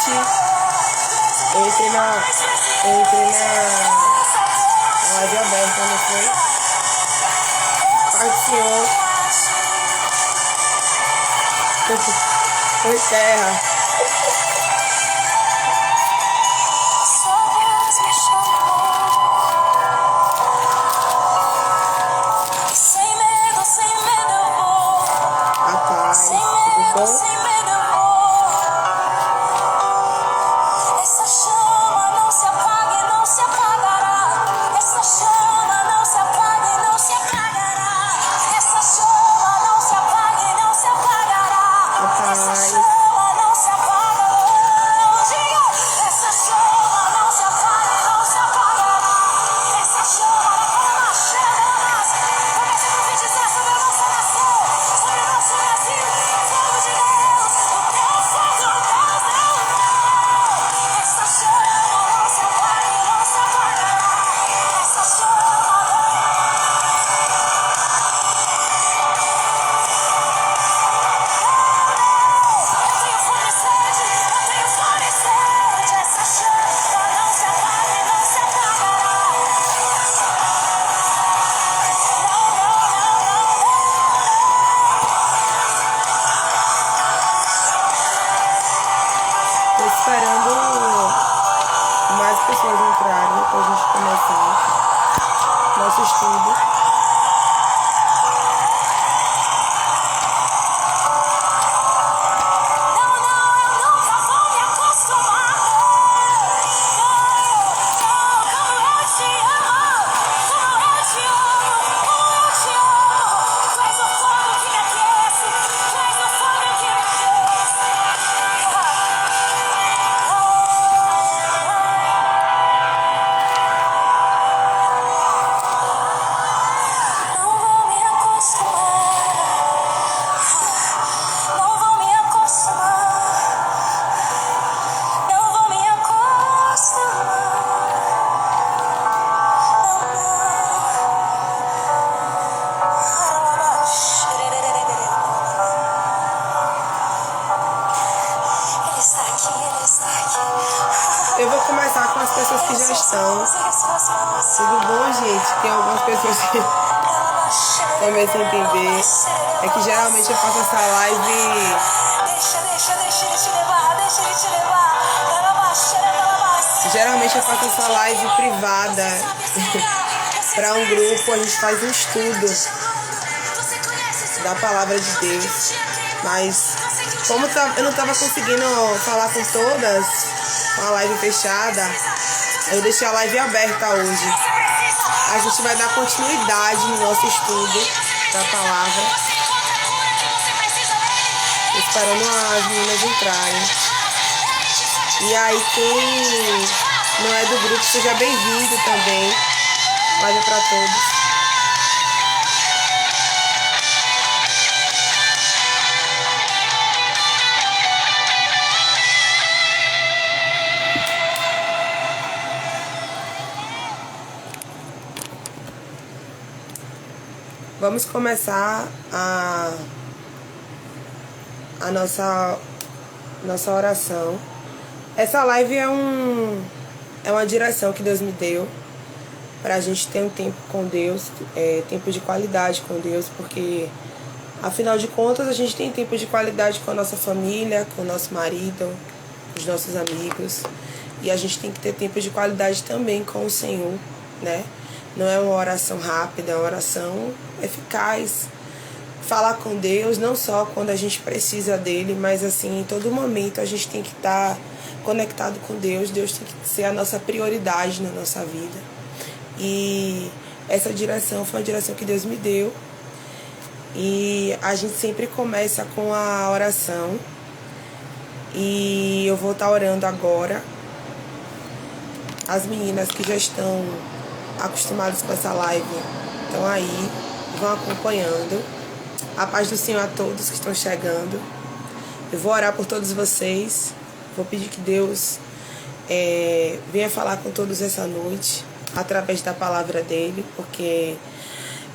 convite. Entre na live aberta, não foi? Pai do Senhor. Foi terra. Eu vou começar com as pessoas que já estão. Tudo bom, gente? Tem algumas pessoas que também sem entender. É que geralmente eu faço essa live. Geralmente eu faço essa live privada para um grupo. A gente faz um estudo da palavra de Deus. Mas como eu não estava conseguindo falar com todas, com a live fechada, eu deixei a live aberta hoje. A gente vai dar continuidade no nosso estudo da palavra. Esperando as meninas entrarem. E aí quem não é do grupo, seja bem-vindo também. Live para todos. Vamos começar a nossa oração. Essa live é uma direção que Deus me deu para a gente ter um tempo com Deus, tempo de qualidade com Deus, porque afinal de contas a gente tem tempo de qualidade com a nossa família, com o nosso marido, com os nossos amigos, e a gente tem que ter tempo de qualidade também com o Senhor, né? Não é uma oração rápida, é uma oração eficaz. Falar com Deus, não só quando a gente precisa dele, mas assim, em todo momento a gente tem que estar conectado com Deus. Deus tem que ser a nossa prioridade na nossa vida. E essa direção foi uma direção que Deus me deu. E a gente sempre começa com a oração. E eu vou estar orando agora. As meninas que já estão acostumados com essa live estão aí, vão acompanhando. A paz do Senhor a todos que estão chegando. Eu vou orar por todos vocês. Vou pedir que Deus venha falar com todos essa noite através da palavra dele, porque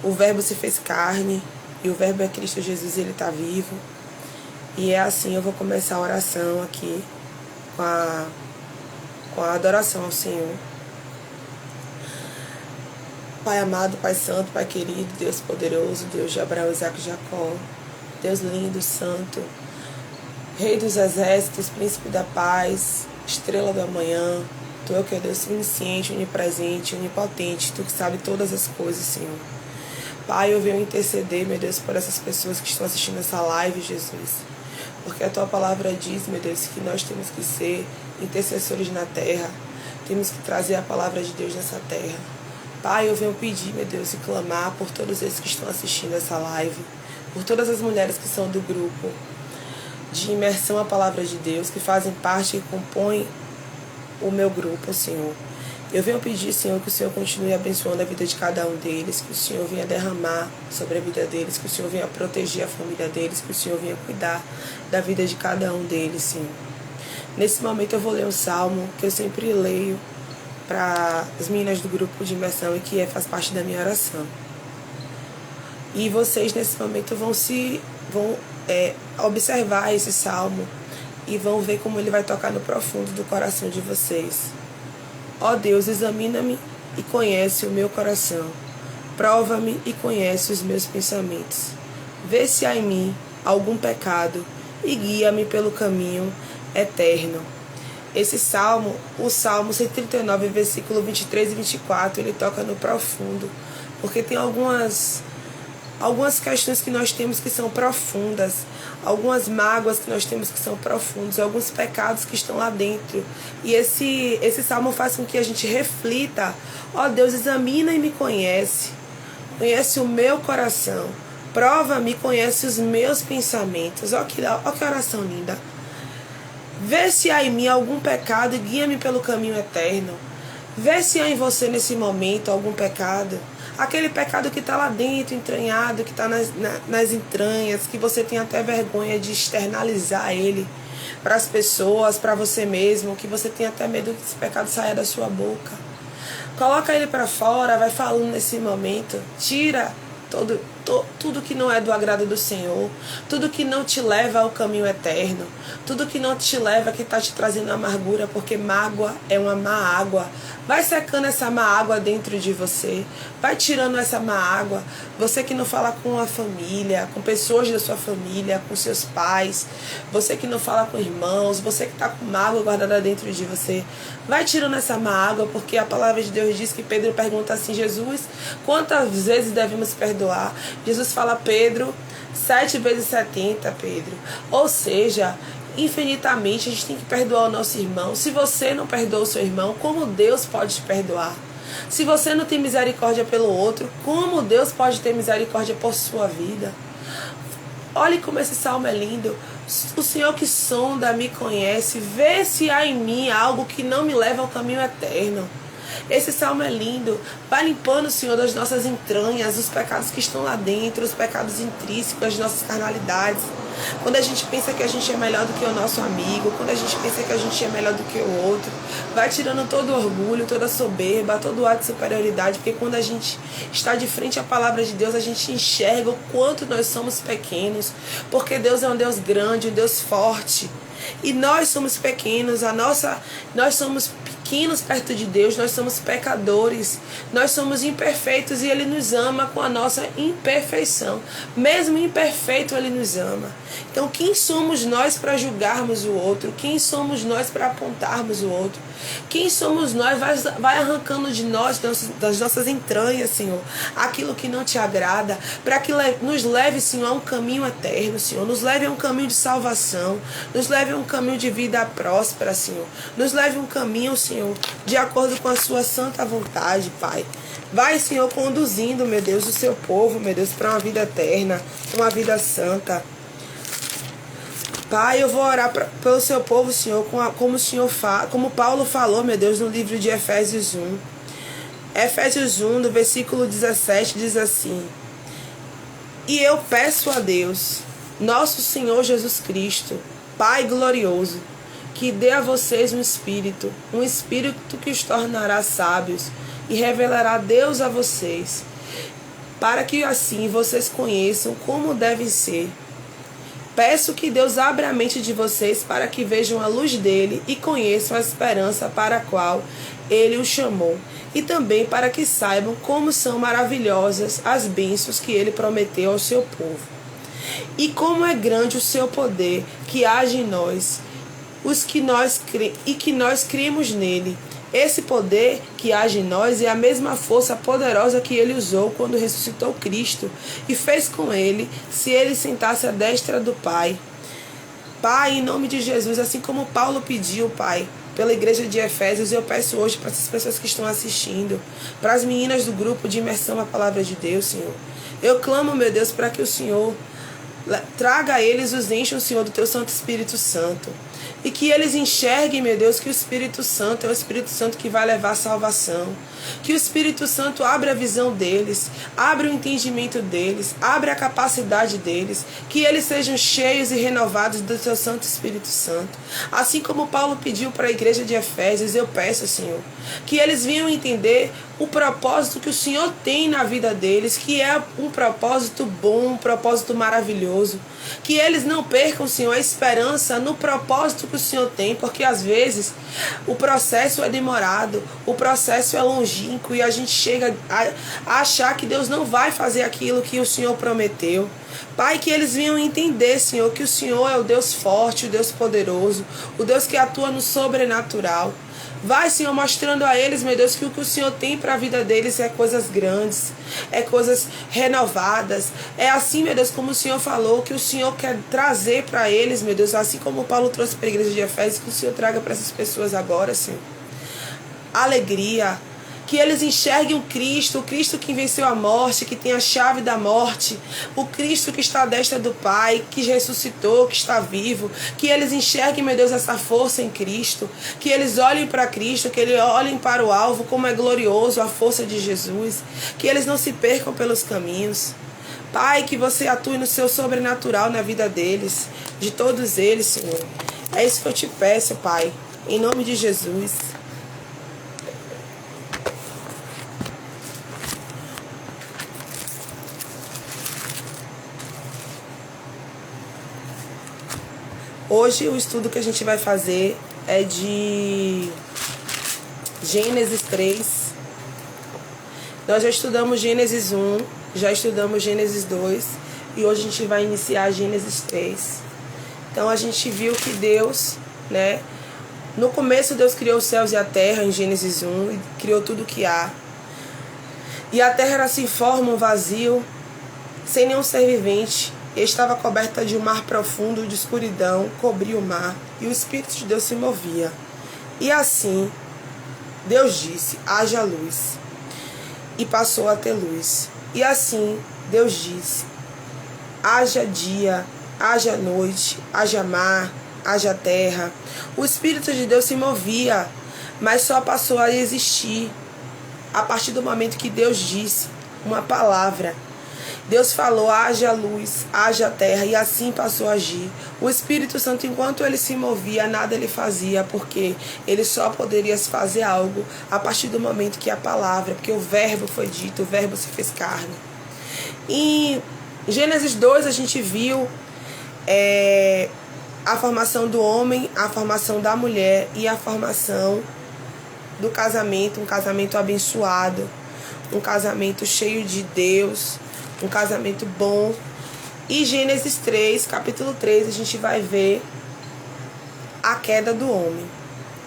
o Verbo se fez carne e o Verbo é Cristo Jesus, ele está vivo. E é assim, eu vou começar a oração aqui. com a adoração ao Senhor. Pai amado, Pai santo, Pai querido, Deus poderoso, Deus de Abraão, Isaque e Jacó, Deus lindo, santo, Rei dos exércitos, Príncipe da paz, Estrela do amanhã, Tu é o que é Deus onisciente, onipresente, onipotente, Tu que sabe todas as coisas, Senhor. Pai, eu venho interceder, meu Deus, por essas pessoas que estão assistindo essa live, Jesus. Porque a Tua palavra diz, meu Deus, que nós temos que ser intercessores na terra. Temos que trazer a palavra de Deus nessa terra. Pai, eu venho pedir, meu Deus, e clamar por todos esses que estão assistindo essa live. Por todas as mulheres que são do grupo de imersão à palavra de Deus, que fazem parte e compõem o meu grupo, Senhor. Eu venho pedir, Senhor, que o Senhor continue abençoando a vida de cada um deles, que o Senhor venha derramar sobre a vida deles, que o Senhor venha proteger a família deles, que o Senhor venha cuidar da vida de cada um deles, Senhor. Nesse momento eu vou ler um salmo que eu sempre leio para as meninas do grupo de imersão e que faz parte da minha oração. E vocês nesse momento vão observar esse salmo e vão ver como ele vai tocar no profundo do coração de vocês. Ó Deus, examina-me e conhece o meu coração. Prova-me e conhece os meus pensamentos. Vê se há em mim algum pecado e guia-me pelo caminho eterno. Esse salmo, o Salmo 139, versículo 23 e 24, ele toca no profundo, porque tem algumas questões que nós temos que são profundas, algumas mágoas que nós temos que são profundas, alguns pecados que estão lá dentro. E esse salmo faz com que a gente reflita: ó Deus, examina e me conhece o meu coração, prova-me e conhece os meus pensamentos. Ó que oração linda. Vê se há em mim algum pecado e guia-me pelo caminho eterno. Vê se há em você nesse momento algum pecado. Aquele pecado que está lá dentro, entranhado, que está nas entranhas, que você tem até vergonha de externalizar ele para as pessoas, para você mesmo, que você tem até medo que esse pecado saia da sua boca. Coloca ele para fora, vai falando nesse momento. Tira tudo que não é do agrado do Senhor, tudo que não te leva ao caminho eterno, tudo que não te leva, que está te trazendo amargura, porque mágoa é uma má água. Vai secando essa má água dentro de você, vai tirando essa má água. Você que não fala com a família, com pessoas da sua família, com seus pais, você que não fala com irmãos, você que está com mágoa guardada dentro de você, vai tirando essa má água, porque a palavra de Deus diz que Pedro pergunta assim: Jesus, quantas vezes devemos perdoar? Jesus fala: Pedro, 7 vezes 70, Pedro. Ou seja, infinitamente a gente tem que perdoar o nosso irmão. Se você não perdoa o seu irmão, como Deus pode te perdoar? Se você não tem misericórdia pelo outro, como Deus pode ter misericórdia por sua vida? Olhe como esse salmo é lindo. O Senhor que sonda me conhece, vê se há em mim algo que não me leva ao caminho eterno. Esse salmo é lindo. Vai limpando, Senhor, das nossas entranhas, os pecados que estão lá dentro, os pecados intrínsecos, as nossas carnalidades. Quando a gente pensa que a gente é melhor do que o nosso amigo, quando a gente pensa que a gente é melhor do que o outro, vai tirando todo o orgulho, toda a soberba, todo o ato de superioridade, porque quando a gente está de frente à palavra de Deus, a gente enxerga o quanto nós somos pequenos, porque Deus é um Deus grande, um Deus forte. E nós somos pequenos, nós somos pequenos perto de Deus, nós somos pecadores, nós somos imperfeitos e Ele nos ama com a nossa imperfeição. Mesmo imperfeito, Ele nos ama. Então, quem somos nós para julgarmos o outro? Quem somos nós para apontarmos o outro? Quem somos nós? Vai arrancando de nós, das nossas entranhas, Senhor, aquilo que não te agrada, para que nos leve, Senhor, a um caminho eterno, Senhor. Nos leve a um caminho de salvação, nos leve a um caminho de vida próspera, Senhor. Nos leve a um caminho, Senhor, de acordo com a sua santa vontade, Pai. Vai, Senhor, conduzindo, meu Deus, o seu povo, meu Deus, para uma vida eterna, uma vida santa. Pai, eu vou orar pelo seu povo, Senhor, como Paulo falou, meu Deus, no livro de Efésios 1. Efésios 1, do versículo 17, diz assim: E eu peço a Deus, nosso Senhor Jesus Cristo, Pai glorioso, que dê a vocês um espírito que os tornará sábios e revelará Deus a vocês, para que assim vocês conheçam como devem ser Peço que Deus abra a mente de vocês para que vejam a luz dele e conheçam a esperança para a qual ele os chamou, e também para que saibam como são maravilhosas as bênçãos que ele prometeu ao seu povo. E como é grande o seu poder que age em nós, que nós cremos nele. Esse poder que age em nós é a mesma força poderosa que ele usou quando ressuscitou Cristo e fez com ele, se ele sentasse à destra do Pai. Pai, em nome de Jesus, assim como Paulo pediu, Pai, pela igreja de Efésios, eu peço hoje para essas pessoas que estão assistindo, para as meninas do grupo de imersão à palavra de Deus, Senhor. Eu clamo, meu Deus, para que o Senhor traga a eles, os encha, Senhor, do teu Santo Espírito Santo. E que eles enxerguem, meu Deus, que o Espírito Santo é o Espírito Santo que vai levar a salvação. Que o Espírito Santo abra a visão deles, abra o entendimento deles, abra a capacidade deles. Que eles sejam cheios e renovados do teu Santo Espírito Santo. Assim como Paulo pediu para a igreja de Efésios, eu peço, Senhor, que eles venham entender o propósito que o Senhor tem na vida deles, que é um propósito bom, um propósito maravilhoso. Que eles não percam, Senhor, a esperança no propósito que o Senhor tem, porque às vezes o processo é demorado, o processo é longínquo e a gente chega a achar que Deus não vai fazer aquilo que o Senhor prometeu. Pai, que eles venham entender, Senhor, que o Senhor é o Deus forte, o Deus poderoso, o Deus que atua no sobrenatural. Vai, Senhor, mostrando a eles, meu Deus, que o que o Senhor tem para a vida deles é coisas grandes, é coisas renovadas. É assim, meu Deus, como o Senhor falou, que o Senhor quer trazer para eles, meu Deus, assim como Paulo trouxe para a igreja de Efésios, que o Senhor traga para essas pessoas agora, Senhor. Alegria. Que eles enxerguem o Cristo que venceu a morte, que tem a chave da morte, o Cristo que está à destra do Pai, que ressuscitou, que está vivo. Que eles enxerguem, meu Deus, essa força em Cristo, que eles olhem para Cristo, que eles olhem para o alvo, como é glorioso a força de Jesus, que eles não se percam pelos caminhos. Pai, que você atue no seu sobrenatural na vida deles, de todos eles, Senhor. É isso que eu te peço, Pai, em nome de Jesus. Hoje o estudo que a gente vai fazer é de Gênesis 3. Nós já estudamos Gênesis 1, já estudamos Gênesis 2 e hoje a gente vai iniciar Gênesis 3. Então a gente viu que Deus, né, no começo Deus criou os céus e a terra em Gênesis 1 e criou tudo que há. E a terra era sem forma, um vazio, sem nenhum ser vivente. Estava coberta de um mar profundo de escuridão, cobria o mar, e o Espírito de Deus se movia. E assim, Deus disse, haja luz, e passou a ter luz. E assim, Deus disse, haja dia, haja noite, haja mar, haja terra. O Espírito de Deus se movia, mas só passou a existir a partir do momento que Deus disse uma palavra. Deus falou, haja luz, haja terra, e assim passou a agir. O Espírito Santo, enquanto ele se movia, nada ele fazia, porque ele só poderia fazer algo a partir do momento que a palavra, porque o verbo foi dito, o verbo se fez carne. Em Gênesis 2 a gente viu a formação do homem, a formação da mulher e a formação do casamento, um casamento abençoado, um casamento cheio de Deus, um casamento bom. E Gênesis 3, capítulo 3, a gente vai ver a queda do homem.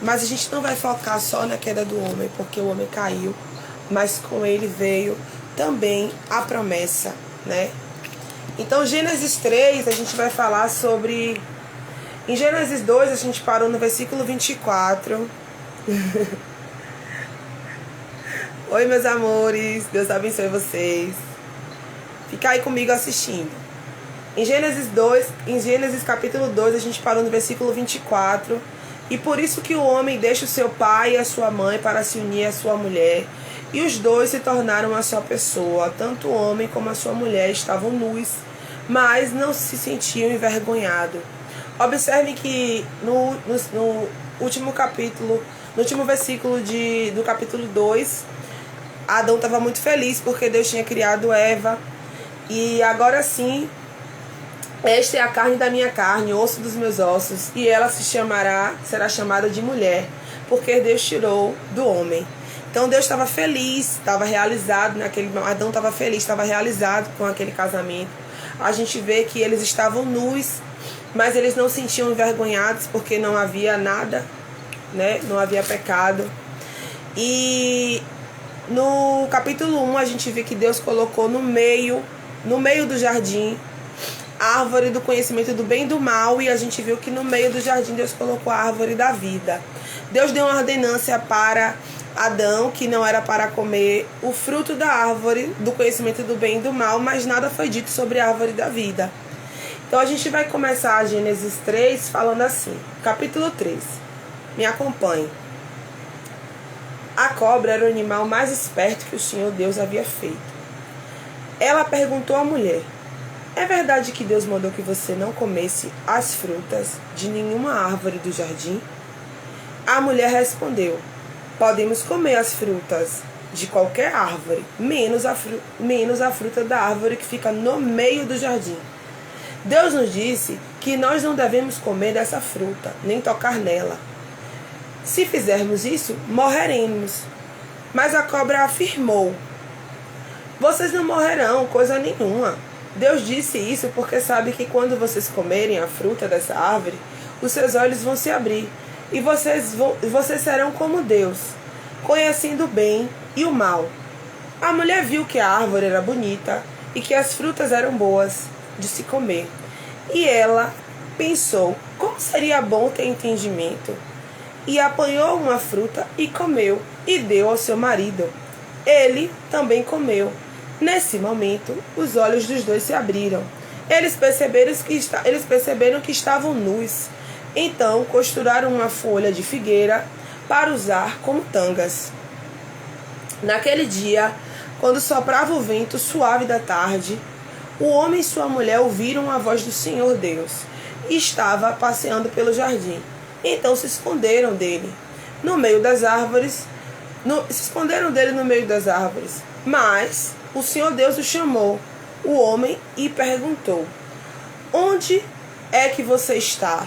Mas a gente não vai focar só na queda do homem, porque o homem caiu, mas com ele veio também a promessa, né? Então, Gênesis 3, a gente vai falar sobre... Em Gênesis 2, a gente parou no versículo 24. Oi, meus amores, Deus abençoe vocês. Fica aí comigo assistindo. Em Gênesis capítulo 2, a gente parou no versículo 24. E por isso que o homem deixa o seu pai e a sua mãe para se unir à sua mulher. E os dois se tornaram uma só pessoa. Tanto o homem como a sua mulher estavam nus, mas não se sentiam envergonhados. Observem que no último capítulo, no último versículo do capítulo 2, Adão estava muito feliz porque Deus tinha criado Eva. E agora sim, Esta é a carne da minha carne, osso dos meus ossos, e ela será chamada de mulher, porque Deus tirou do homem. Então Deus estava feliz, estava realizado Adão estava feliz, estava realizado com aquele casamento. A gente vê que eles estavam nus, mas eles não se sentiam envergonhados porque não havia nada, né? Não havia pecado. E no capítulo 1 a gente vê que Deus colocou no meio do jardim a árvore do conhecimento do bem e do mal, e a gente viu que no meio do jardim Deus colocou a árvore da vida. Deus deu uma ordenância para Adão, que não era para comer o fruto da árvore do conhecimento do bem e do mal, mas nada foi dito sobre a árvore da vida. Então a gente vai começar a Gênesis 3 falando assim, capítulo 3. Me acompanhe. A cobra era o animal mais esperto que o Senhor Deus havia feito. Ela perguntou à mulher: é verdade que Deus mandou que você não comesse as frutas de nenhuma árvore do jardim? A mulher respondeu: podemos comer as frutas de qualquer árvore, menos a fruta da árvore que fica no meio do jardim. Deus nos disse que nós não devemos comer dessa fruta, nem tocar nela. Se fizermos isso, morreremos. Mas a cobra afirmou: vocês não morrerão, coisa nenhuma. Deus disse isso porque sabe que quando vocês comerem a fruta dessa árvore, os seus olhos vão se abrir e vocês serão como Deus, conhecendo o bem e o mal. A mulher viu que a árvore era bonita e que as frutas eram boas de se comer. E ela pensou: como seria bom ter entendimento? E apanhou uma fruta e comeu, e deu ao seu marido. Ele também comeu. Nesse momento, os olhos dos dois se abriram. Eles perceberam que estavam nus. Então, costuraram uma folha de figueira para usar como tangas. Naquele dia, quando soprava o vento suave da tarde, o homem e sua mulher ouviram a voz do Senhor Deus e estava passeando pelo jardim. Então se esconderam dele no meio das árvores. Mas o Senhor Deus o chamou, o homem, e perguntou: onde é que você está?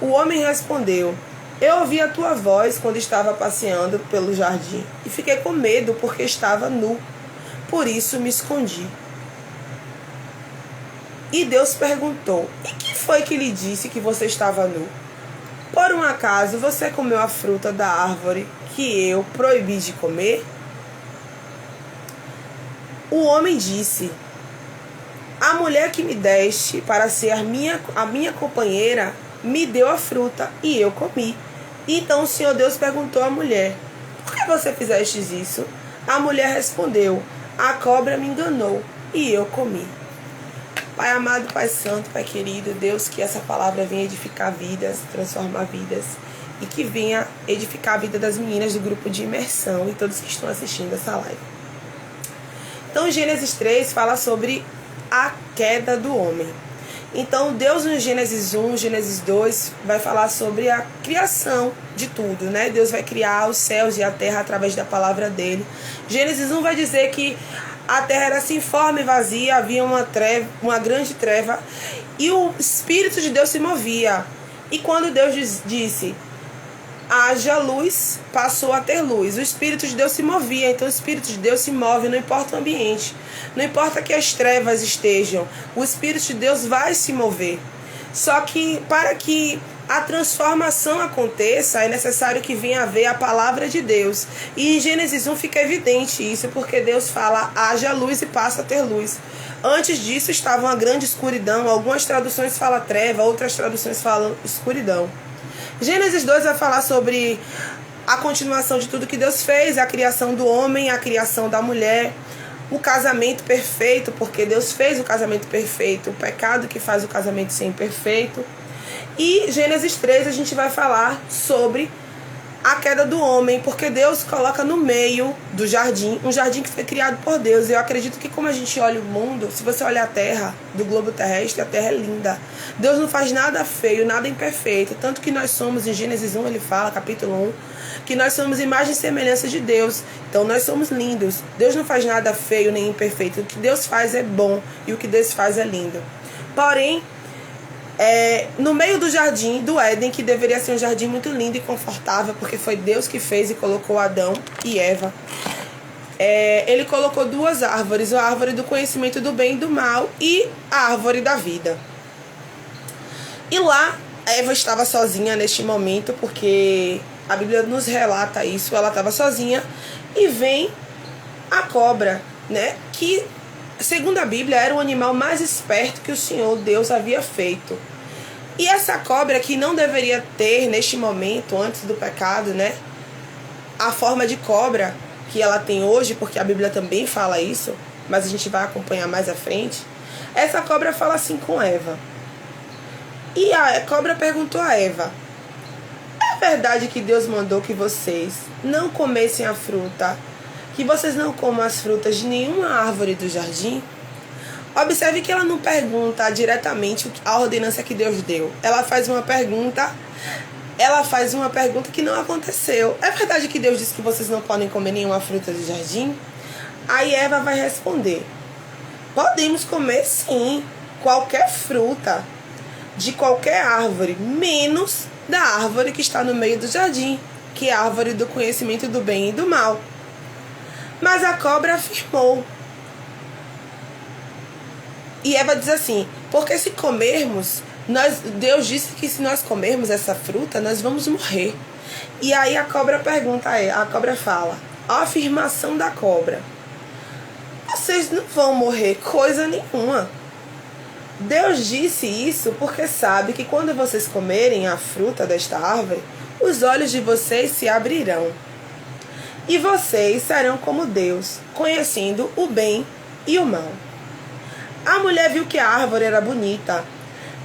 O homem respondeu: eu ouvi a tua voz quando estava passeando pelo jardim e fiquei com medo porque estava nu. Por isso me escondi. E Deus perguntou: e quem foi que lhe disse que você estava nu? Por um acaso você comeu a fruta da árvore que eu proibi de comer? O homem disse: a mulher que me deste para ser a minha companheira me deu a fruta e eu comi. Então o Senhor Deus perguntou à mulher: por que você fizeste isso? A mulher respondeu: a cobra me enganou e eu comi. Pai amado, Pai santo, Pai querido, Deus, que essa palavra venha edificar vidas, transformar vidas, e que venha edificar a vida das meninas do grupo de imersão e todos que estão assistindo essa live. Então, Gênesis 3 fala sobre a queda do homem. Então, Deus no Gênesis 1, Gênesis 2, vai falar sobre a criação de tudo, né? Deus vai criar os céus e a terra através da palavra dele. Gênesis 1 vai dizer que a terra era sem forma e vazia, havia uma grande treva, e o Espírito de Deus se movia. E quando Deus disse: haja luz, passou a ter luz. O Espírito de Deus se movia. Então o Espírito de Deus se move, não importa o ambiente, não importa que as trevas estejam, o Espírito de Deus vai se mover. Só que para que a transformação aconteça, é necessário que venha a ver a palavra de Deus. E em Gênesis 1 fica evidente isso, porque Deus fala: haja luz e passa a ter luz. Antes disso estava uma grande escuridão. Algumas traduções falam treva, outras traduções falam escuridão. Gênesis 2 vai falar sobre a continuação de tudo que Deus fez, a criação do homem, a criação da mulher, o casamento perfeito, porque Deus fez o casamento perfeito, o pecado que faz o casamento ser imperfeito. E Gênesis 3 a gente vai falar sobre a queda do homem, porque Deus coloca no meio do jardim, um jardim que foi criado por Deus. Eu acredito que, como a gente olha o mundo, se você olhar a terra, do globo terrestre, a terra é linda. Deus não faz nada feio, nada imperfeito. Tanto que nós somos, em Gênesis 1 ele fala, capítulo 1, que nós somos imagem e semelhança de Deus. Então nós somos lindos. Deus não faz nada feio nem imperfeito. O que Deus faz é bom e o que Deus faz é lindo. Porém, no meio do jardim do Éden, que deveria ser um jardim muito lindo e confortável, porque foi Deus que fez e colocou Adão e Eva, ele colocou duas árvores, a árvore do conhecimento do bem e do mal e a árvore da vida. E lá, Eva estava sozinha neste momento, porque a Bíblia nos relata isso, ela estava sozinha, e vem a cobra, né, que, segundo a Bíblia, era o animal mais esperto que o Senhor Deus havia feito. E essa cobra, que não deveria ter neste momento, antes do pecado, né, a forma de cobra que ela tem hoje, porque a Bíblia também fala isso, mas a gente vai acompanhar mais à frente. Essa cobra fala assim com Eva. E a cobra perguntou a Eva: é verdade que Deus mandou que vocês não comessem a fruta, que vocês não comam as frutas de nenhuma árvore do jardim? Observe que ela não pergunta diretamente a ordenança que Deus deu. Ela faz uma pergunta que não aconteceu. É verdade que Deus disse que vocês não podem comer nenhuma fruta do jardim? Aí Eva vai responder: podemos comer sim, qualquer fruta de qualquer árvore, menos da árvore que está no meio do jardim, que é a árvore do conhecimento do bem e do mal. Mas a cobra afirmou. E Eva diz assim: porque se comermos, Deus disse que se nós comermos essa fruta, nós vamos morrer. E aí a cobra pergunta a ela, a cobra fala, a afirmação da cobra: vocês não vão morrer coisa nenhuma. Deus disse isso porque sabe que quando vocês comerem a fruta desta árvore, os olhos de vocês se abrirão. E vocês serão como Deus, conhecendo o bem e o mal. A mulher viu que a árvore era bonita.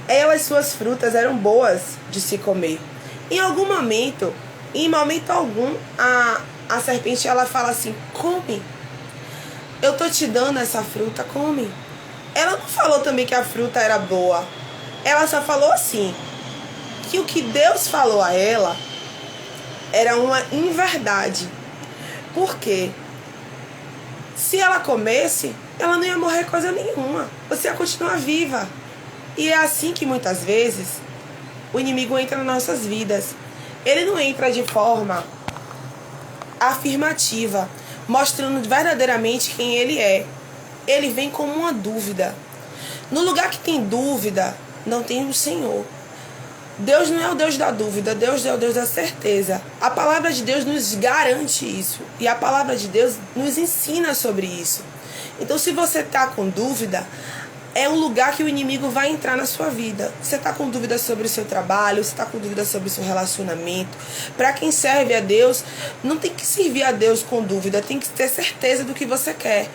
Ela e suas frutas eram boas de se comer. Em momento algum, a serpente ela fala assim: come. Eu tô te dando essa fruta, come. Ela não falou também que a fruta era boa. Ela só falou assim, que o que Deus falou a ela era uma inverdade. Por quê? Se ela comesse, ela não ia morrer coisa nenhuma. Você ia continuar viva. E é assim que muitas vezes o inimigo entra nas nossas vidas. Ele não entra de forma afirmativa, mostrando verdadeiramente quem ele é. Ele vem como uma dúvida. No lugar que tem dúvida, não tem o Senhor. Deus não é o Deus da dúvida, Deus é o Deus da certeza. A palavra de Deus nos garante isso. E a palavra de Deus nos ensina sobre isso. Então, se você está com dúvida, é um lugar que o inimigo vai entrar na sua vida. Você está com dúvida sobre o seu trabalho, você está com dúvida sobre o seu relacionamento. Para quem serve a Deus, não tem que servir a Deus com dúvida, tem que ter certeza do que você quer.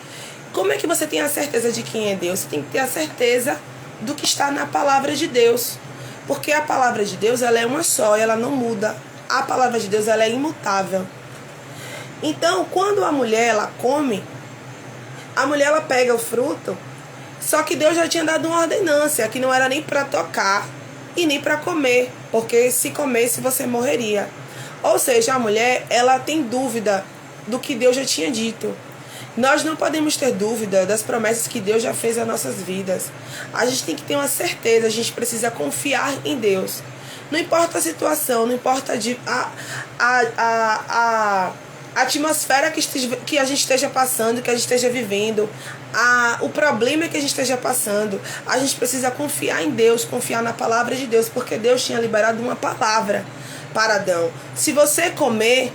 Como é que você tem a certeza de quem é Deus? Você tem que ter a certeza do que está na palavra de Deus. Porque a palavra de Deus, ela é uma só, ela não muda. A palavra de Deus, ela é imutável. Então, quando a mulher, ela come, a mulher, ela pega o fruto, só que Deus já tinha dado uma ordenância, que não era nem para tocar e nem para comer, porque se comesse, você morreria. Ou seja, a mulher, ela tem dúvida do que Deus já tinha dito. Nós não podemos ter dúvida das promessas que Deus já fez às nossas vidas. A gente tem que ter uma certeza, a gente precisa confiar em Deus. Não importa a situação, não importa a atmosfera que a gente esteja passando, que a gente esteja vivendo, o problema que a gente esteja passando, a gente precisa confiar em Deus, confiar na palavra de Deus, porque Deus tinha liberado uma palavra para Adão. Se você comer,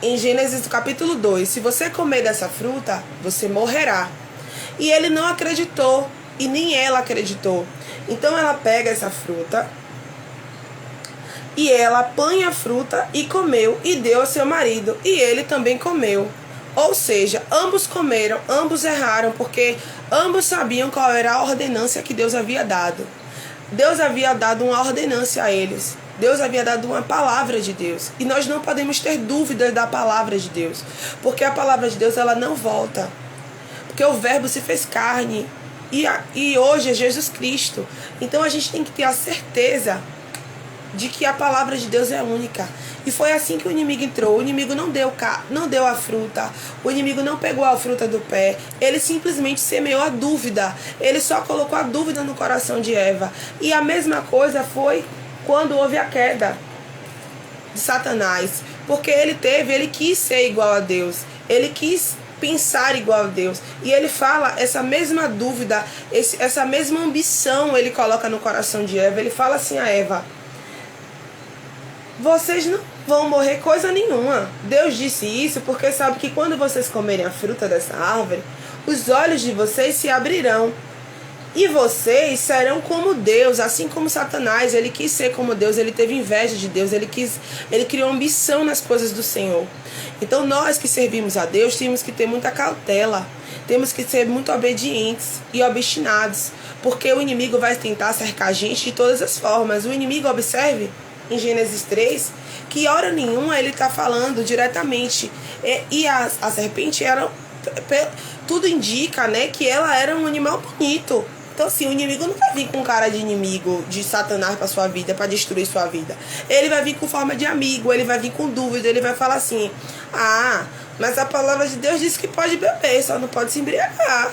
em Gênesis capítulo 2, se você comer dessa fruta, você morrerá. E ele não acreditou, e nem ela acreditou. Então ela pega essa fruta, e ela apanha a fruta e comeu, e deu ao seu marido, e ele também comeu. Ou seja, ambos comeram, ambos erraram, porque ambos sabiam qual era a ordenância que Deus havia dado. Deus havia dado uma ordenância a eles. Deus havia dado uma palavra de Deus. E nós não podemos ter dúvidas da palavra de Deus. Porque a palavra de Deus, ela não volta. Porque o verbo se fez carne. E hoje é Jesus Cristo. Então a gente tem que ter a certeza de que a palavra de Deus é única. E foi assim que o inimigo entrou. O inimigo não deu a fruta. O inimigo não pegou a fruta do pé. Ele simplesmente semeou a dúvida. Ele só colocou a dúvida no coração de Eva. E a mesma coisa foi quando houve a queda de Satanás. Porque ele quis ser igual a Deus. Ele quis pensar igual a Deus. E ele fala essa mesma dúvida, essa mesma ambição ele coloca no coração de Eva. Ele fala assim a Eva: vocês não vão morrer coisa nenhuma. Deus disse isso porque sabe que quando vocês comerem a fruta dessa árvore, os olhos de vocês se abrirão. E vocês serão como Deus, assim como Satanás. Ele quis ser como Deus, ele teve inveja de Deus, ele criou ambição nas coisas do Senhor. Então nós que servimos a Deus temos que ter muita cautela, temos que ser muito obedientes e obstinados, porque o inimigo vai tentar cercar a gente de todas as formas. O inimigo, observe em Gênesis 3, que hora nenhuma ele está falando diretamente. E a serpente era, tudo indica, né, que ela era um animal bonito. Então assim, o inimigo não vai vir com cara de inimigo, de Satanás para sua vida, para destruir sua vida. Ele vai vir com forma de amigo, ele vai vir com dúvida, ele vai falar assim: ah, mas a palavra de Deus diz que pode beber, só não pode se embriagar.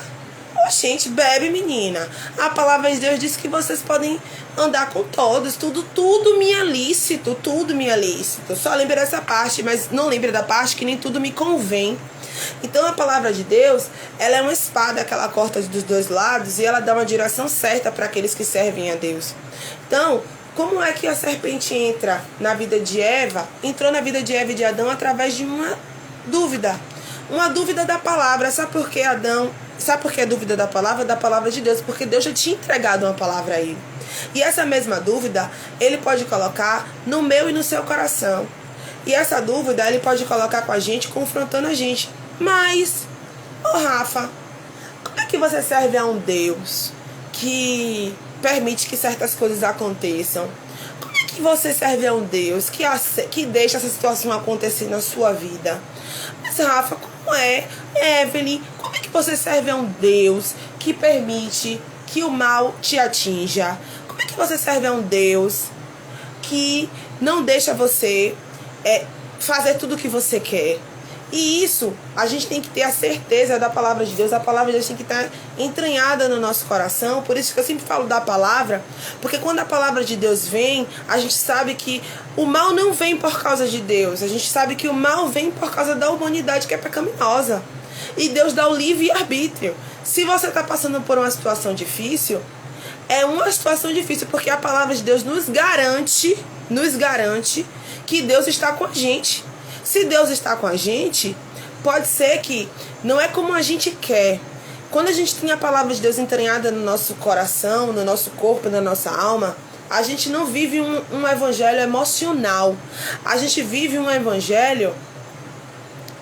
Gente, bebe, menina. A palavra de Deus diz que vocês podem andar com todos. Tudo me é lícito. Tudo me é lícito. Só lembra dessa parte, mas não lembra da parte que nem tudo me convém. Então a palavra de Deus, ela é uma espada que ela corta dos dois lados e ela dá uma direção certa para aqueles que servem a Deus. Então, como é que a serpente entra na vida de Eva? Entrou na vida de Eva e de Adão através de uma dúvida. Uma dúvida da palavra. Sabe por que a dúvida da palavra? Da palavra de Deus. Porque Deus já tinha entregado uma palavra a ele. E essa mesma dúvida, ele pode colocar no meu e no seu coração. E essa dúvida, ele pode colocar com a gente, confrontando a gente. Mas, Rafa, como é que você serve a um Deus que permite que certas coisas aconteçam? Como é que você serve a um Deus que deixa essa situação acontecer na sua vida? Mas, Rafa, como é? Evelyn, como é que você serve a um Deus que permite que o mal te atinja? Como é que você serve a um Deus que não deixa você fazer tudo o que você quer? E isso, a gente tem que ter a certeza da palavra de Deus. A palavra de Deus tem que estar entranhada no nosso coração. Por isso que eu sempre falo da palavra, porque quando a palavra de Deus vem, a gente sabe que o mal não vem por causa de Deus. A gente sabe que o mal vem por causa da humanidade que é pecaminosa. E Deus dá o livre-arbítrio. Se você está passando por uma situação difícil, é uma situação difícil porque a palavra de Deus nos garante que Deus está com a gente. Se Deus está com a gente, pode ser que não é como a gente quer. Quando a gente tem a palavra de Deus entranhada no nosso coração, no nosso corpo, na nossa alma, a gente não vive um evangelho emocional. A gente vive um evangelho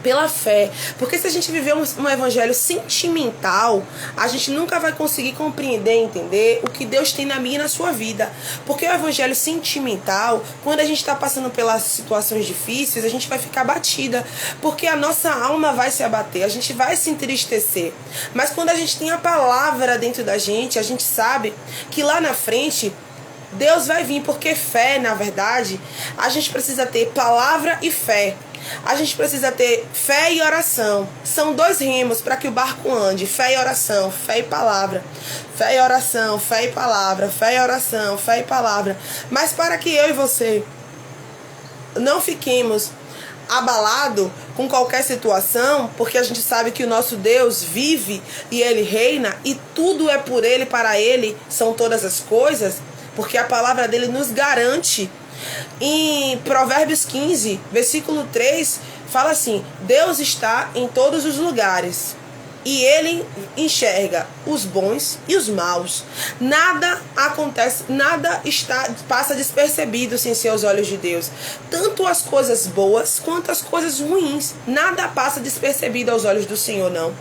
pela fé. Porque se a gente viver um evangelho sentimental, a gente nunca vai conseguir compreender, entender o que Deus tem na minha e na sua vida. Porque o evangelho sentimental, quando a gente está passando pelas situações difíceis, a gente vai ficar abatida, porque a nossa alma vai se abater, a gente vai se entristecer. Mas quando a gente tem a palavra dentro da gente, a gente sabe que lá na frente Deus vai vir, porque fé, na verdade, a gente precisa ter palavra e fé. A gente precisa ter fé e oração. São dois remos para que o barco ande. Fé e oração, fé e palavra. Fé e oração, fé e palavra. Fé e oração, fé e palavra. Mas para que eu e você não fiquemos abalados com qualquer situação, porque a gente sabe que o nosso Deus vive e Ele reina, e tudo é por Ele, para Ele são todas as coisas, porque a palavra dele nos garante. Em Provérbios 15, versículo 3, fala assim: Deus está em todos os lugares e Ele enxerga os bons e os maus. Nada acontece, nada passa despercebido sem ser os olhos de Deus. Tanto as coisas boas quanto as coisas ruins. Nada passa despercebido aos olhos do Senhor, não.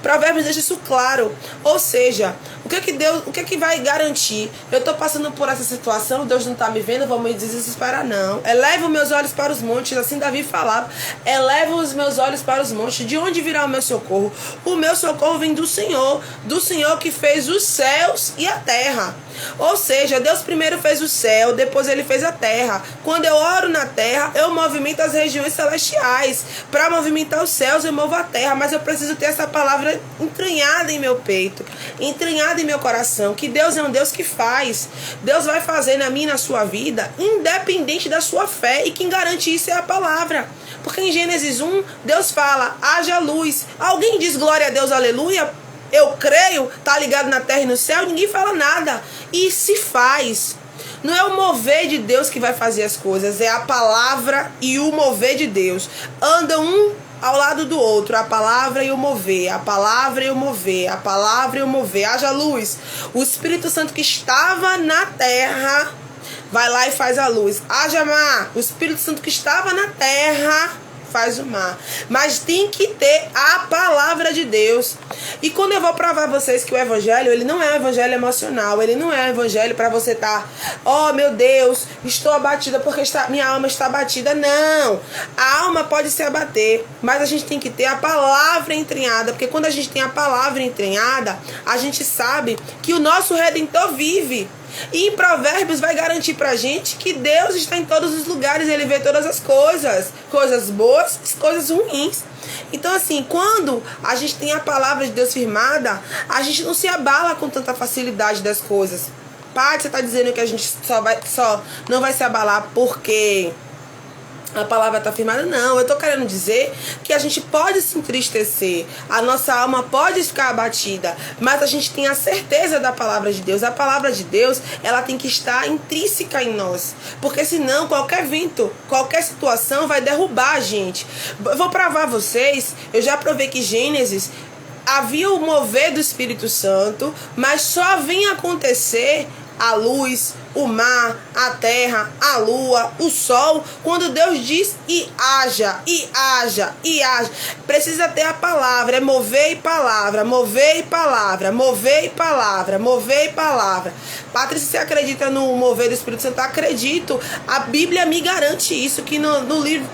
Provérbios deixa isso claro. Ou seja, o que é que vai garantir? Eu estou passando por essa situação, Deus não está me vendo, vou me desesperar, não. Eleva os meus olhos para os montes, assim Davi falava. Eleva os meus olhos para os montes. De onde virá o meu socorro? O meu socorro vem do Senhor que fez os céus e a terra. Ou seja, Deus primeiro fez o céu, depois ele fez a terra. Quando eu oro na terra, eu movimento as regiões celestiais. Para movimentar os céus, eu movo a terra. Mas eu preciso ter essa palavra entranhada em meu peito, entranhada em meu coração. Que Deus é um Deus que faz. Deus vai fazer na minha e na sua vida, independente da sua fé. E quem garante isso é a palavra. Porque em Gênesis 1, Deus fala, haja luz. Alguém diz glória a Deus, aleluia? Eu creio, tá ligado na terra e no céu, ninguém fala nada. E se faz. Não é o mover de Deus que vai fazer as coisas, é a palavra e o mover de Deus. Andam um ao lado do outro, a palavra e o mover, a palavra e o mover, a palavra e o mover. Haja luz. O Espírito Santo que estava na terra vai lá e faz a luz. Haja mar. O Espírito Santo que estava na terra faz o mar. Mas tem que ter a palavra de Deus. E quando eu vou provar a vocês que o evangelho, ele não é um evangelho emocional, ele não é um evangelho para você estar, oh meu Deus, estou abatida porque minha alma está abatida. Não, a alma pode se abater, mas a gente tem que ter a palavra entranhada, porque quando a gente tem a palavra entranhada, a gente sabe que o nosso Redentor vive. E em Provérbios vai garantir pra gente que Deus está em todos os lugares, ele vê todas as coisas, coisas boas e coisas ruins. Então assim, quando a gente tem a palavra de Deus firmada, a gente não se abala com tanta facilidade das coisas. Pai, você está dizendo que a gente só não vai se abalar porque a palavra está firmada? Não, eu estou querendo dizer que a gente pode se entristecer, a nossa alma pode ficar abatida, mas a gente tem a certeza da palavra de Deus. A palavra de Deus, ela tem que estar intrínseca em nós, porque senão qualquer vento, qualquer situação vai derrubar a gente. Eu vou provar a vocês, eu já provei que Gênesis havia o mover do Espírito Santo, mas só vem acontecer a luz, o mar, a terra, a lua, o sol, quando Deus diz e haja, e haja, e haja. Precisa ter a palavra, é mover e palavra, mover e palavra, mover e palavra, mover e palavra. Patrícia, você acredita no mover do Espírito Santo? Acredito. A Bíblia me garante isso, que no livro,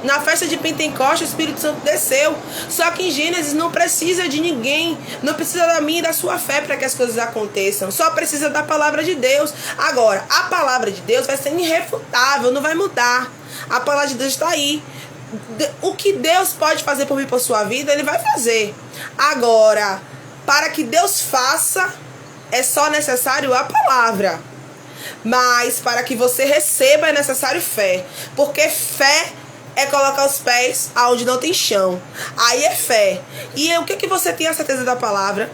na festa de Pentecostes, o Espírito Santo desceu. Só que em Gênesis não precisa de ninguém, não precisa da minha e da sua fé para que as coisas aconteçam, só precisa da palavra de Deus. Agora, a palavra de Deus vai ser irrefutável, não vai mudar. A palavra de Deus está aí. O que Deus pode fazer por mim, por sua vida, ele vai fazer. Agora, para que Deus faça, é só necessário a palavra. Mas para que você receba é necessário fé. Porque fé é colocar os pés aonde não tem chão. Aí é fé. E o que você tem a certeza da palavra?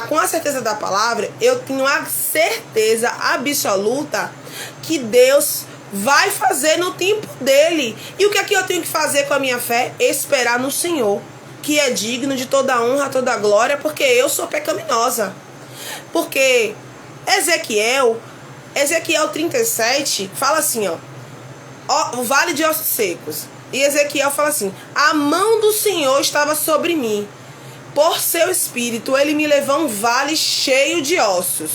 Com a certeza da palavra, eu tenho a certeza absoluta que Deus vai fazer no tempo dele. E o que é que eu tenho que fazer com a minha fé? Esperar no Senhor, que é digno de toda honra, toda glória, porque eu sou pecaminosa. Porque Ezequiel 37 fala assim, ó, o vale de ossos secos. E Ezequiel fala assim: a mão do Senhor estava sobre mim. Por seu espírito, ele me levou a um vale cheio de ossos.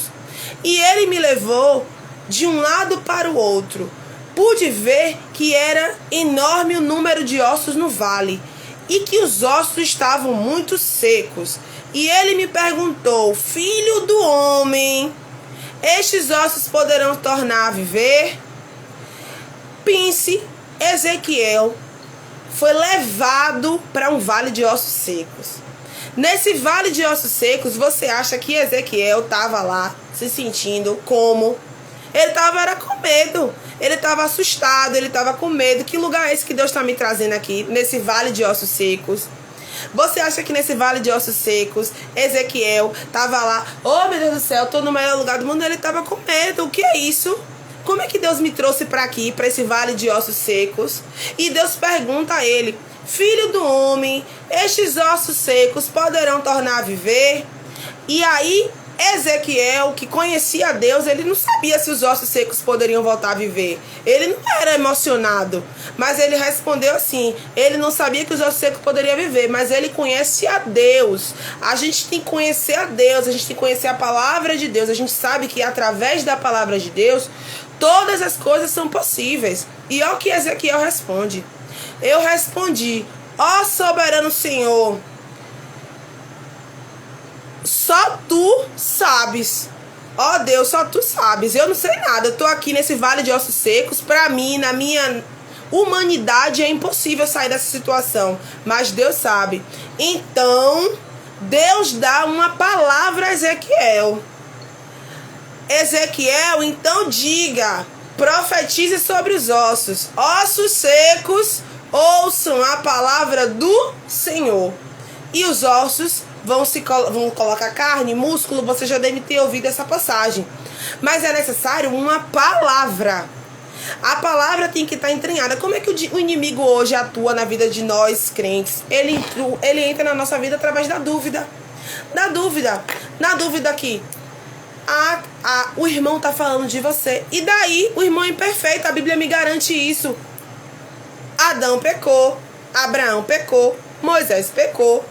E ele me levou de um lado para o outro. Pude ver que era enorme o número de ossos no vale, e que os ossos estavam muito secos. E ele me perguntou: filho do homem, estes ossos poderão tornar a viver? Pense, Ezequiel foi levado para um vale de ossos secos. Nesse vale de ossos secos, você acha que Ezequiel estava lá se sentindo como? Ele estava com medo, ele estava assustado, ele estava com medo. Que lugar é esse que Deus está me trazendo aqui, nesse vale de ossos secos? Você acha que nesse vale de ossos secos, Ezequiel estava lá, oh meu Deus do céu, estou no melhor lugar do mundo? Ele estava com medo. O que é isso? Como é que Deus me trouxe para aqui, para esse vale de ossos secos? E Deus pergunta a ele: filho do homem, estes ossos secos poderão tornar a viver? E aí Ezequiel, que conhecia Deus, ele não sabia se os ossos secos poderiam voltar a viver. Ele não era emocionado, mas ele respondeu assim: ele não sabia que os ossos secos poderiam viver, mas ele conhece a Deus. A gente tem que conhecer a Deus, a gente tem que conhecer a palavra de Deus. A gente sabe que através da palavra de Deus, todas as coisas são possíveis. E olha o que Ezequiel responde. Eu respondi: ó soberano Senhor, só tu sabes. Ó Deus, só tu sabes, eu não sei nada, eu tô aqui nesse vale de ossos secos, pra mim, na minha humanidade, é impossível sair dessa situação, mas Deus sabe. Então, Deus dá uma palavra a Ezequiel. Ezequiel, então diga, profetize sobre os ossos. Ossos secos, ouçam a palavra do Senhor. E os ossos vão colocar carne, músculo, você já deve ter ouvido essa passagem. Mas é necessário uma palavra. A palavra tem que estar entranhada. Como é que o inimigo hoje atua na vida de nós, crentes? Ele entra na nossa vida através da dúvida. Na dúvida que o irmão está falando de você. E daí, o irmão é imperfeito, a Bíblia me garante isso. Adão pecou, Abraão pecou, Moisés pecou.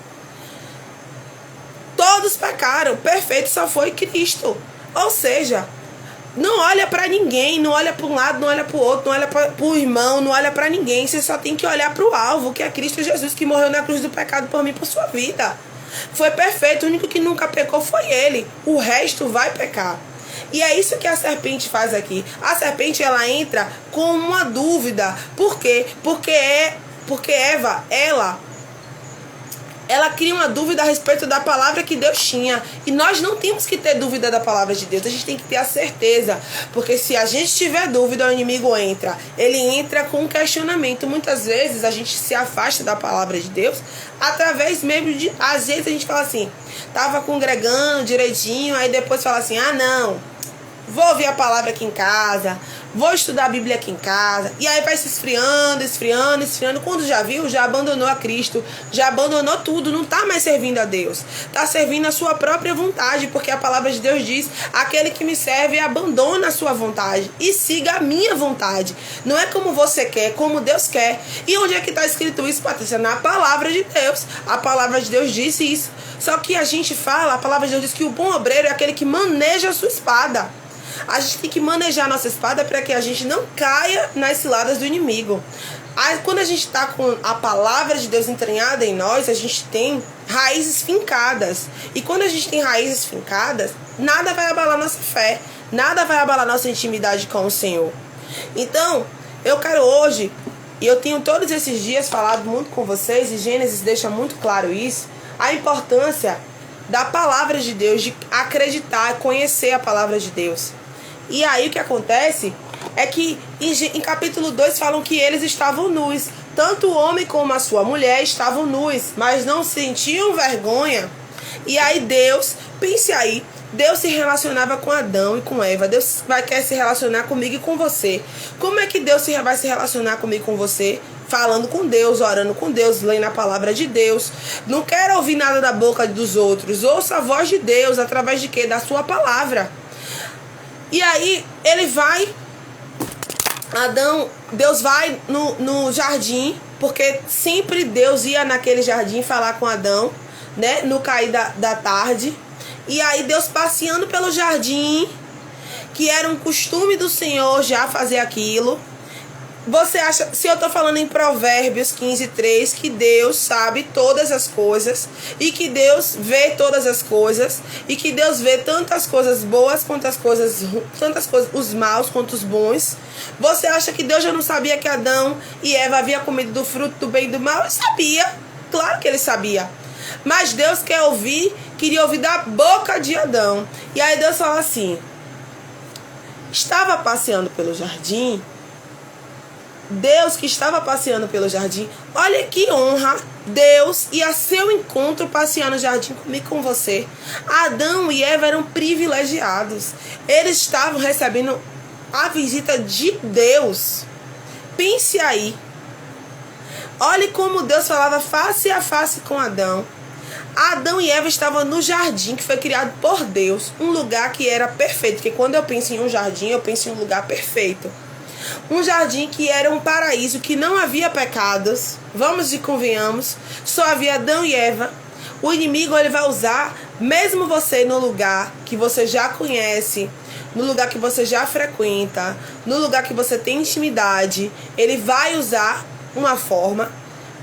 Todos pecaram, perfeito só foi Cristo. Ou seja, não olha para ninguém, não olha para um lado, não olha para o outro, não olha para o irmão, não olha para ninguém. Você só tem que olhar para o alvo, que é Cristo Jesus, que morreu na cruz do pecado por mim, por sua vida. Foi perfeito, o único que nunca pecou foi ele. O resto vai pecar. E é isso que a serpente faz aqui. A serpente, ela entra com uma dúvida. Por quê? Porque Eva, ela cria uma dúvida a respeito da palavra que Deus tinha. E nós não temos que ter dúvida da palavra de Deus. A gente tem que ter a certeza. Porque se a gente tiver dúvida, o inimigo entra. Ele entra com um questionamento. Muitas vezes a gente se afasta da palavra de Deus através mesmo de... Às vezes a gente fala assim, tava congregando direitinho, aí depois fala assim, não, vou ouvir a palavra aqui em casa, vou estudar a Bíblia aqui em casa. E aí vai se esfriando. Quando já viu, já abandonou a Cristo, já abandonou tudo, não está mais servindo a Deus. Está servindo a sua própria vontade, porque a palavra de Deus diz, aquele que me serve abandona a sua vontade e siga a minha vontade. Não é como você quer, como Deus quer. E onde é que está escrito isso, Patrícia? Na palavra de Deus. A palavra de Deus disse isso. Só que a gente fala, a palavra de Deus diz que o bom obreiro é aquele que maneja a sua espada. A gente tem que manejar a nossa espada para que a gente não caia nas ciladas do inimigo. Aí, quando a gente está com a palavra de Deus entranhada em nós, a gente tem raízes fincadas. E quando a gente tem raízes fincadas, nada vai abalar nossa fé, nada vai abalar nossa intimidade com o Senhor. Então, eu quero hoje, e eu tenho todos esses dias falado muito com vocês, e Gênesis deixa muito claro isso, a importância da palavra de Deus, de acreditar, conhecer a palavra de Deus. E aí o que acontece é que em capítulo 2 falam que eles estavam nus. Tanto o homem como a sua mulher estavam nus, mas não sentiam vergonha. E aí Deus, pense aí, Deus se relacionava com Adão e com Eva. Deus quer se relacionar comigo e com você. Como é que Deus vai se relacionar comigo e com você? Falando com Deus, orando com Deus, lendo a palavra de Deus. Não quero ouvir nada da boca dos outros. Ouça a voz de Deus, através de quê? Da sua palavra. E aí, Deus vai no jardim, porque sempre Deus ia naquele jardim falar com Adão, né? No cair da tarde. E aí, Deus passeando pelo jardim, que era um costume do Senhor já fazer aquilo. Você acha, se eu estou falando em Provérbios 15:3, que Deus sabe todas as coisas, e que Deus vê todas as coisas, e que Deus vê tantas coisas boas quanto tantas coisas, os maus quanto os bons. Você acha que Deus já não sabia que Adão e Eva haviam comido do fruto do bem e do mal? Ele sabia, claro que ele sabia. Mas Deus queria ouvir da boca de Adão. E aí Deus fala assim, estava passeando pelo jardim. Deus que estava passeando pelo jardim, olha que honra, Deus ia a seu encontro passear no jardim comigo e com você. Adão e Eva eram privilegiados, eles estavam recebendo a visita de Deus. Pense aí, olhe como Deus falava face a face com Adão. Adão e Eva estavam no jardim que foi criado por Deus, um lugar que era perfeito, porque quando eu penso em um jardim, eu penso em um lugar perfeito. Um jardim que era um paraíso, que não havia pecados, vamos e convenhamos, só havia Adão e Eva. O inimigo, ele vai usar, mesmo você no lugar que você já conhece, no lugar que você já frequenta, no lugar que você tem intimidade, ele vai usar uma forma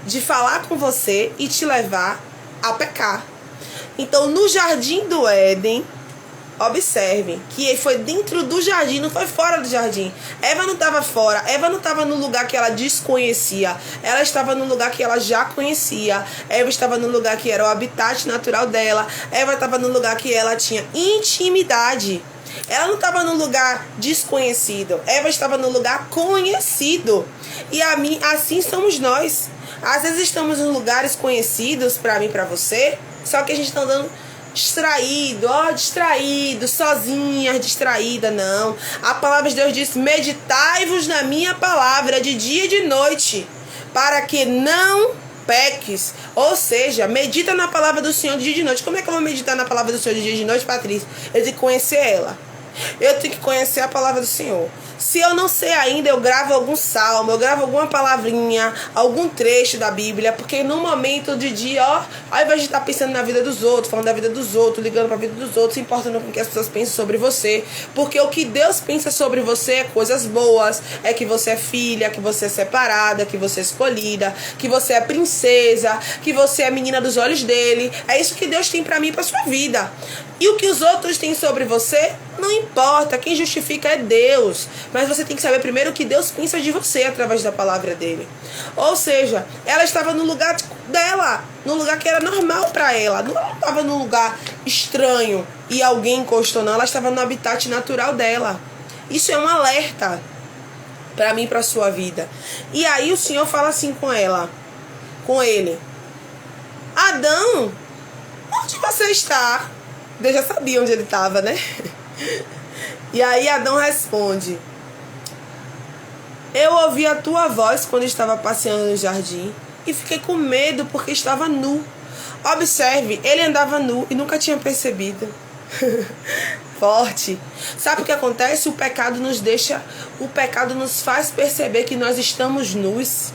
de falar com você e te levar a pecar. Então, no jardim do Éden, Observe que foi dentro do jardim, não foi fora do jardim. Eva não estava fora, Eva não estava no lugar que ela desconhecia. Ela estava no lugar que ela já conhecia. Eva estava no lugar que era o habitat natural dela. Eva estava no lugar que ela tinha intimidade. Ela não estava no lugar desconhecido. Eva estava no lugar conhecido. E assim somos nós. Às vezes estamos em lugares conhecidos para mim e para você, só que a gente está andando distraído, sozinha, distraída, não. A palavra de Deus diz: meditai-vos na minha palavra de dia e de noite, para que não peques. Ou seja, medita na palavra do Senhor de dia e de noite. Como é que eu vou meditar na palavra do Senhor de dia e de noite, Patrícia? Eu tenho que conhecer ela. Eu tenho que conhecer a palavra do Senhor. Se eu não sei ainda, eu gravo algum salmo, eu gravo alguma palavrinha, algum trecho da Bíblia, porque no momento de dia, ao invés de estar pensando na vida dos outros, falando da vida dos outros, ligando para a vida dos outros, se importando com o que as pessoas pensam sobre você, porque o que Deus pensa sobre você é coisas boas, é que você é filha, que você é separada, que você é escolhida, que você é princesa, que você é menina dos olhos dele. É isso que Deus tem para mim e para sua vida. E o que os outros têm sobre você, não importa. Quem justifica é Deus. Mas você tem que saber primeiro o que Deus pensa de você através da palavra dele. Ou seja, ela estava no lugar dela, no lugar que era normal para ela. Não estava num lugar estranho e alguém encostou, não. Ela estava no habitat natural dela. Isso é um alerta para mim e para sua vida. E aí o Senhor fala assim com ele: Adão, onde você está? Deus já sabia onde ele estava, né? E aí Adão responde: eu ouvi a tua voz quando estava passeando no jardim e fiquei com medo porque estava nu. Observe, ele andava nu e nunca tinha percebido. Forte. Sabe o que acontece? O pecado nos faz perceber que nós estamos nus.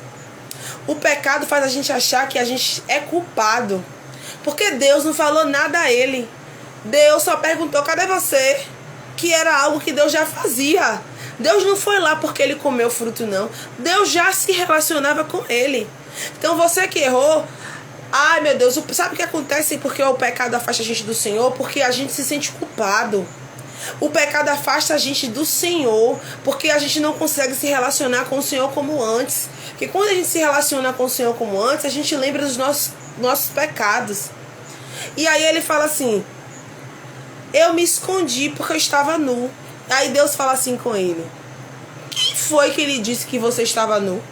O pecado faz a gente achar que a gente é culpado, porque Deus não falou nada a ele. Deus só perguntou: cadê você? Que era algo que Deus já fazia. Deus não foi lá porque ele comeu o fruto, não. Deus já se relacionava com ele. Então você que errou, ai meu Deus, sabe o que acontece porque o pecado afasta a gente do Senhor? Porque a gente se sente culpado. O pecado afasta a gente do Senhor porque a gente não consegue se relacionar com o Senhor como antes. Porque quando a gente se relaciona com o Senhor como antes, a gente lembra dos nossos pecados. E aí ele fala assim: eu me escondi porque eu estava nu. Aí Deus fala assim com ele: quem foi que lhe disse que você estava nu?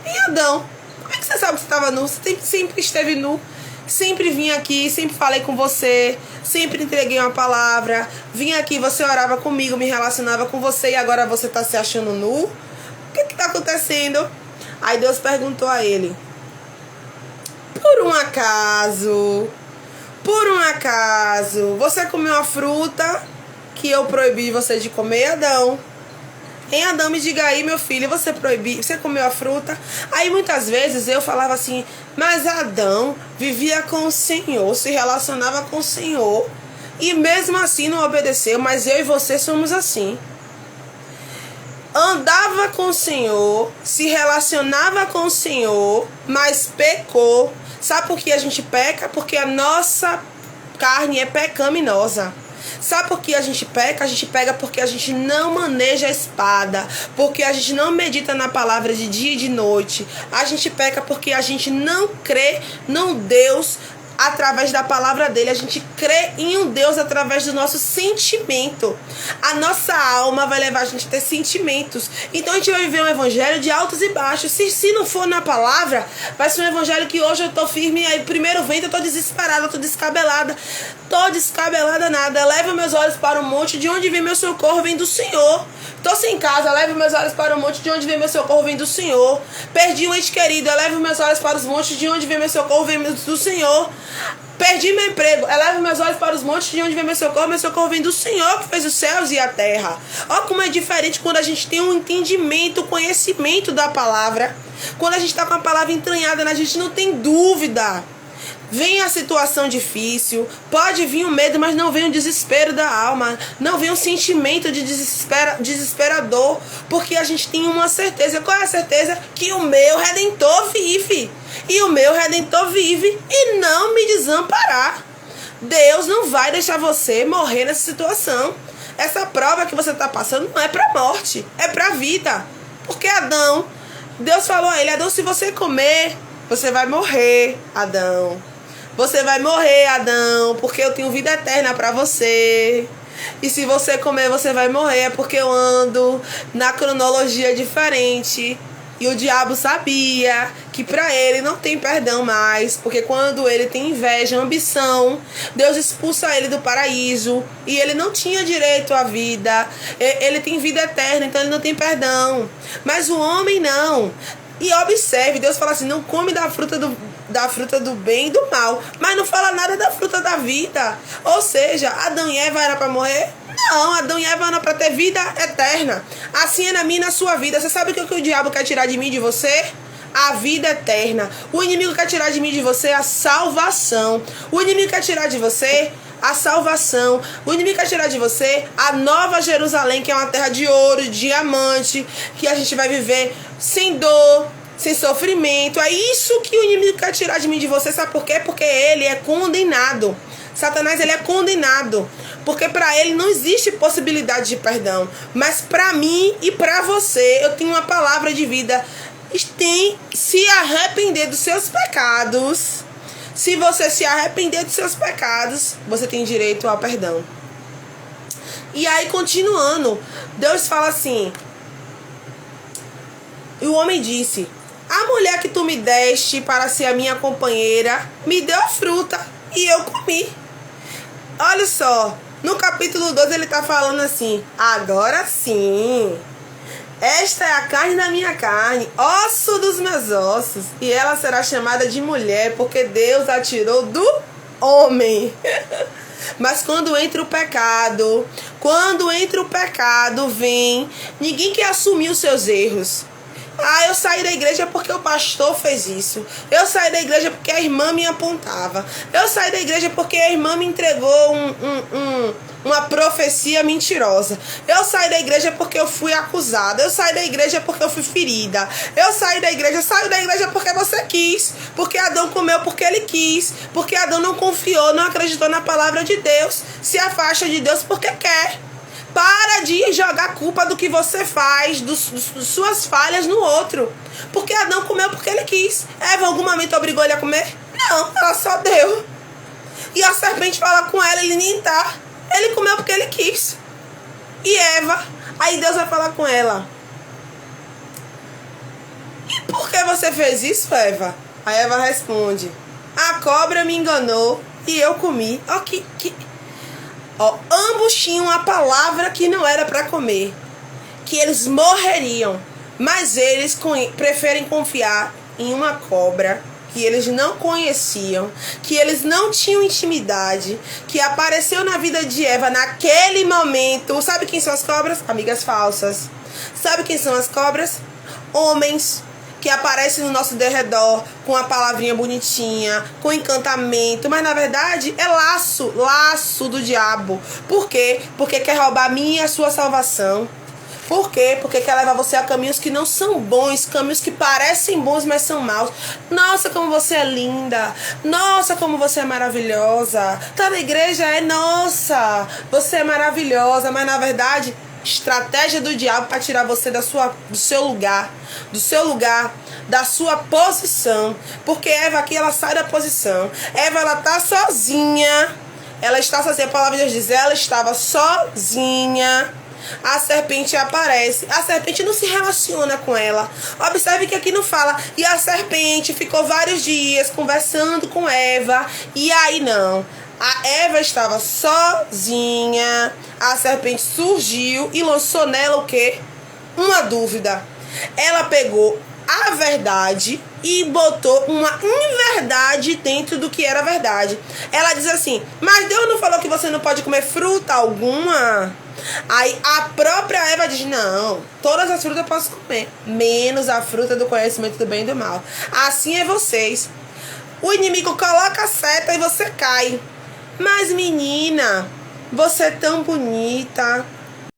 Em Adão. Como é que você sabe que você estava nu? Você sempre esteve nu. Sempre vim aqui, sempre falei com você, sempre entreguei uma palavra. Vim aqui, você orava comigo, me relacionava com você, e agora você está se achando nu? O que está acontecendo? Aí Deus perguntou a ele: por um acaso, você comeu a fruta que eu proibi você de comer, Adão? Em Adão, me diga aí, meu filho, você comeu a fruta? Aí muitas vezes eu falava assim: mas Adão vivia com o Senhor, se relacionava com o Senhor, e mesmo assim não obedeceu. Mas eu e você somos assim. Andava com o Senhor, se relacionava com o Senhor, mas pecou. Sabe por que a gente peca? Porque a nossa carne é pecaminosa. Sabe por que a gente peca? A gente pega porque a gente não maneja a espada, porque a gente não medita na palavra de dia e de noite. A gente peca porque a gente não crê num Deus através da palavra dele. A gente crê em um Deus através do nosso sentimento. A nossa alma vai levar a gente a ter sentimentos. Então a gente vai viver um evangelho de altos e baixos. Se não for na palavra, vai ser um evangelho que hoje eu tô firme, aí primeiro vento eu tô desesperada, eu tô descabelada. Tô descabelada nada. Levo meus olhos para o monte, de onde vem meu socorro, vem do Senhor. Tô sem casa, levo meus olhos para o monte, de onde vem meu socorro, vem do Senhor. Perdi um ente querido, eu levo meus olhos para os montes, de onde vem meu socorro, vem do Senhor. Perdi meu emprego, eu levo meus olhos para os montes, de onde vem meu socorro vem do Senhor que fez os céus e a terra. Olha como é diferente quando a gente tem um entendimento, conhecimento da palavra. Quando a gente está com a palavra entranhada, a gente não tem dúvida. Vem a situação difícil, pode vir o medo, mas não vem o desespero da alma, não vem o sentimento de desesperador, porque a gente tem uma certeza. Qual é a certeza? Que o meu Redentor vive, e o meu Redentor vive e não me desamparará. Deus não vai deixar você morrer nessa situação. Essa prova que você está passando não é para morte, é para vida. Porque Adão, Deus falou a ele: Adão, se você comer, você vai morrer, Adão. Você vai morrer, Adão, porque eu tenho vida eterna para você. E se você comer, você vai morrer, é porque eu ando na cronologia diferente. E o diabo sabia que para ele não tem perdão mais, porque quando ele tem inveja, ambição, Deus expulsa ele do paraíso e ele não tinha direito à vida. Ele tem vida eterna, então ele não tem perdão. Mas o homem não. E observe, Deus fala assim: não come da fruta do bem e do mal, mas não fala nada da fruta da vida. Ou seja, Adão e Eva era para morrer? Não, Adão e Eva eram para ter vida eterna. Assim é na minha e na sua vida. Você sabe o que o diabo quer tirar de mim e de você? A vida eterna. O inimigo quer tirar de mim e de você a salvação. O inimigo quer tirar de você a salvação. O inimigo quer tirar de você a nova Jerusalém, que é uma terra de ouro, de diamante, que a gente vai viver sem dor, sem sofrimento. É isso que o inimigo quer tirar de mim e de você. Sabe por quê? Porque ele é condenado. Satanás, ele é condenado, porque para ele não existe possibilidade de perdão. Mas para mim e para você, eu tenho uma palavra de vida. Tem se arrepender dos seus pecados. Se você se arrepender dos seus pecados, você tem direito ao perdão. E aí, continuando, Deus fala assim: e o homem disse: a mulher que tu me deste para ser a minha companheira me deu a fruta e eu comi. Olha só, no capítulo 12 ele está falando assim: agora sim, esta é a carne da minha carne, osso dos meus ossos, e ela será chamada de mulher, porque Deus a tirou do homem. Mas quando entra o pecado, vem, ninguém quer assumir os seus erros. Ah, eu saí da igreja porque o pastor fez isso. Eu saí da igreja porque a irmã me apontava. Eu saí da igreja porque a irmã me entregou uma profecia mentirosa. Eu saí da igreja porque eu fui acusada. Eu saí da igreja porque eu fui ferida. Eu saio da igreja porque você quis. Porque Adão comeu porque ele quis. Porque Adão não confiou, não acreditou na palavra de Deus. Se afasta de Deus porque quer. Para de jogar a culpa do que você faz, das suas falhas no outro. Porque Adão comeu porque ele quis. Eva, em algum momento obrigou ele a comer? Não, ela só deu. E a serpente fala com ela, ele nem tá. Ele comeu porque ele quis. E Eva, aí Deus vai falar com ela: e por que você fez isso, Eva? A Eva responde: a cobra me enganou e eu comi. Ó, ambos tinham a palavra que não era para comer, que eles morreriam, mas eles preferem confiar em uma cobra que eles não conheciam, que eles não tinham intimidade, que apareceu na vida de Eva naquele momento. Sabe quem são as cobras? Amigas falsas. Sabe quem são as cobras? Homens que aparecem no nosso derredor com a palavrinha bonitinha, com encantamento, mas na verdade é laço do diabo. Por quê? Porque quer roubar a minha e a sua salvação. Por quê? Porque quer levar você a caminhos que não são bons, caminhos que parecem bons, mas são maus. Nossa, como você é linda. Nossa, como você é maravilhosa. Tá na igreja? Nossa, você é maravilhosa, mas na verdade, estratégia do diabo para tirar você do seu lugar, da sua posição. Porque Eva aqui, ela sai da posição. Eva, ela tá sozinha. Ela está sozinha. A palavra de Deus diz: ela estava sozinha. A serpente aparece. A serpente não se relaciona com ela. Observe que aqui não fala: e a serpente ficou vários dias conversando com Eva. E aí não. A Eva estava sozinha. A serpente surgiu e lançou nela o quê? Uma dúvida. Ela pegou a verdade e botou uma inverdade dentro do que era verdade. Ela diz assim: mas Deus não falou que você não pode comer fruta alguma? Aí a própria Eva diz: não, todas as frutas eu posso comer, menos a fruta do conhecimento do bem e do mal. Assim é vocês. O inimigo coloca a seta e você cai. Mas menina, você é tão bonita,